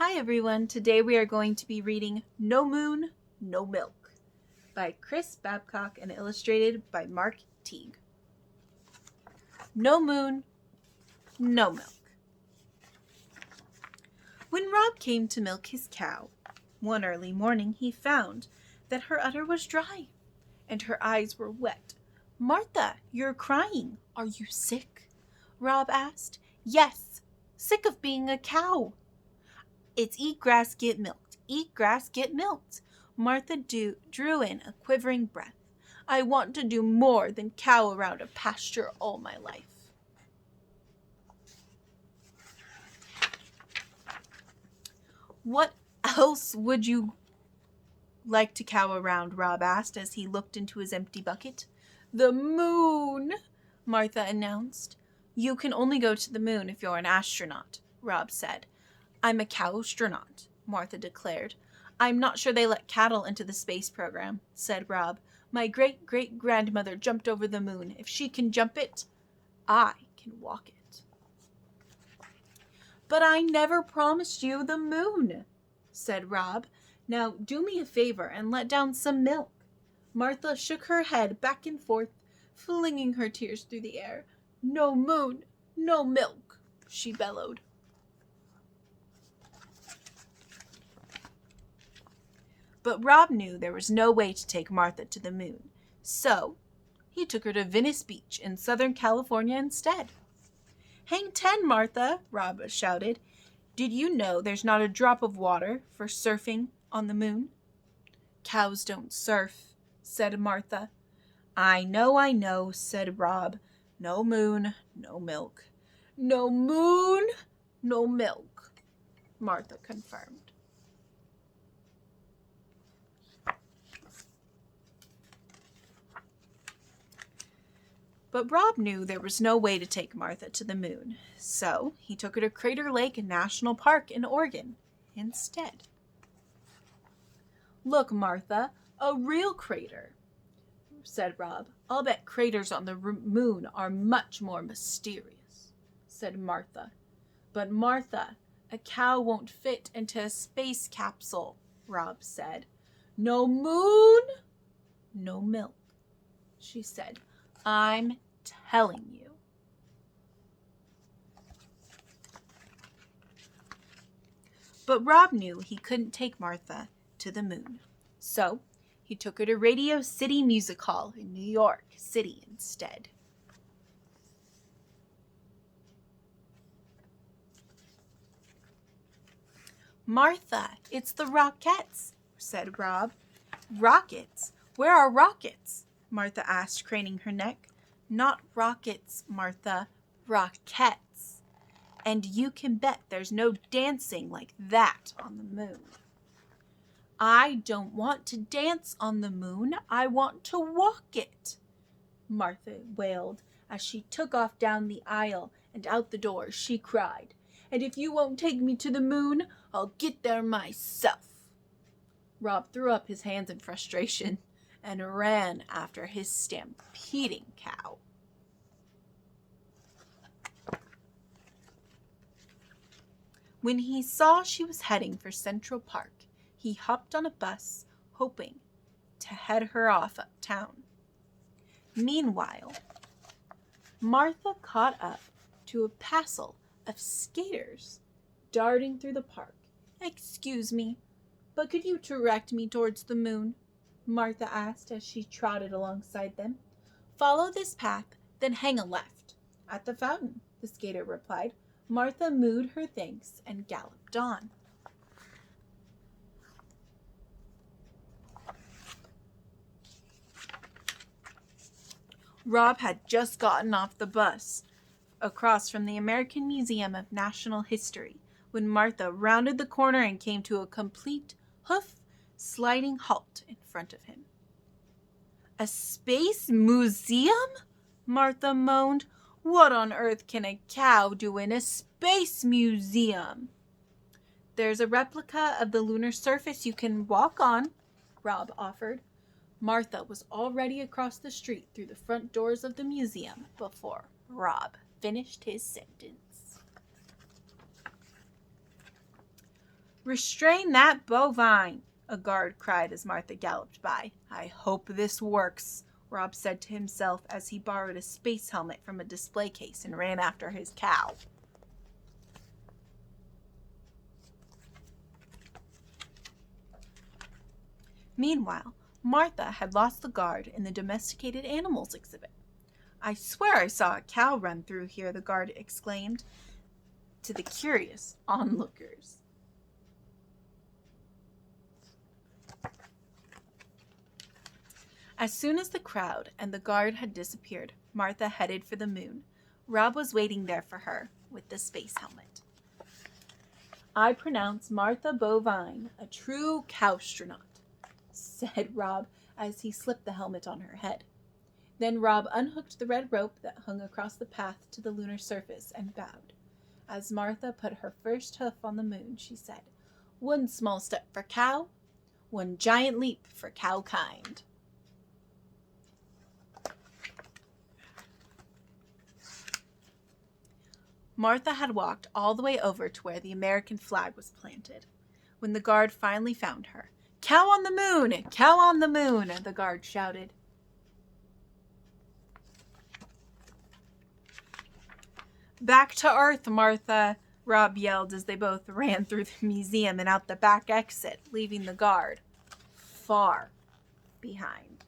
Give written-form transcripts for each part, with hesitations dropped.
Hi everyone, today we are going to be reading No Moon, No Milk by Chris Babcock and illustrated by Babcock Teague. No moon, no milk. When Rob came to milk his cow, one early morning he found that her udder was dry and her eyes were wet. "Martha, you're crying. Are you sick?" Rob asked. "Yes, sick of being a cow." "It's eat grass, get milked. Eat grass, get milked." Martha drew in a quivering breath. "I want to do more than cow around a pasture all my life." "What else would you like to cow around?" Rob asked as he looked into his empty bucket. "The moon," Martha announced. "You can only go to the moon if you're an astronaut," Rob said. "I'm a cow-astronaut," Martha declared. "I'm not sure they let cattle into the space program," said Rob. "My great-great-grandmother jumped over the moon. If she can jump it, I can walk it." "But I never promised you the moon," said Rob. "Now do me a favor and let down some milk." Martha shook her head back and forth, flinging her tears through the air. "No moon, no milk," she bellowed. But Rob knew there was no way to take Martha to the moon, so he took her to Venice Beach in Southern California instead. "Hang 10, Martha," Rob shouted. "Did you know there's not a drop of water for surfing on the moon?" "Cows don't surf," said Martha. I know," said Rob. "No moon, no milk." "No moon, no milk," Martha confirmed. But Rob knew there was no way to take Martha to the moon, so he took her to Crater Lake National Park in Oregon instead. "Look, Martha, a real crater," said Rob. "I'll bet craters on the moon are much more mysterious," said Martha. "But Martha, a cow won't fit into a space capsule," Rob said. "No moon, no milk," she said. "I'm telling you." But Rob knew he couldn't take Martha to the moon, so he took her to Radio City Music Hall in New York City instead. "Martha, it's the Rockettes," said Rob. "Rockets? Where are rockets?" Martha asked, craning her neck. "Not rockets, Martha, Rockettes. And you can bet there's no dancing like that on the moon." "I don't want to dance on the moon. I want to walk it," Martha wailed as she took off down the aisle and out the door. She cried, "And if you won't take me to the moon, I'll get there myself." Rob threw up his hands in frustration and ran after his stampeding cow. When he saw she was heading for Central Park, he hopped on a bus, hoping to head her off uptown. Meanwhile, Martha caught up to a passel of skaters darting through the park. "Excuse me, but could you direct me towards the moon?" Martha asked as she trotted alongside them. "Follow this path, then hang a left at the fountain," the skater replied. Martha mooed her thanks and galloped on. Rob had just gotten off the bus across from the American Museum of National History when Martha rounded the corner and came to a complete hoof-sliding halt in front of him. "A space museum?" Martha moaned. "What on earth can a cow do in a space museum?" "There's a replica of the lunar surface you can walk on," Rob offered. Martha was already across the street through the front doors of the museum before Rob finished his sentence. "Restrain that bovine," a guard cried as Martha galloped by. "I hope this works," Rob said to himself as he borrowed a space helmet from a display case and ran after his cow. Meanwhile, Martha had lost the guard in the domesticated animals exhibit. "I swear I saw a cow run through here," the guard exclaimed to the curious onlookers. As soon as the crowd and the guard had disappeared, Martha headed for the moon. Rob was waiting there for her with the space helmet. "I pronounce Martha Bovine a true cowstronaut," said Rob as he slipped the helmet on her head. Then Rob unhooked the red rope that hung across the path to the lunar surface and bowed. As Martha put her first hoof on the moon, she said, "One small step for cow, one giant leap for cowkind." Martha had walked all the way over to where the American flag was planted. When the guard finally found her, "Cow on the moon! Cow on the moon!" the guard shouted. "Back to Earth, Martha!" Rob yelled as they both ran through the museum and out the back exit, leaving the guard far behind.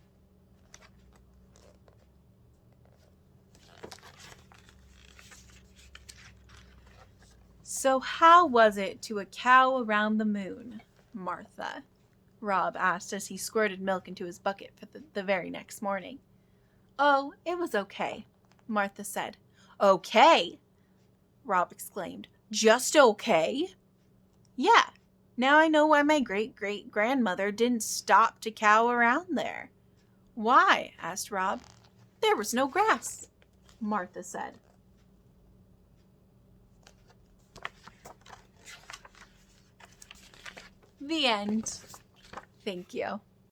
"So how was it to a cow around the moon, Martha?" Rob asked as he squirted milk into his bucket for the very next morning. "Oh, it was okay," Martha said. "Okay?" Rob exclaimed. "Just okay?" "Yeah. Now I know why my great-great-grandmother didn't stop to cow around there." "Why?" asked Rob. "There was no grass," Martha said. The end. Thank you.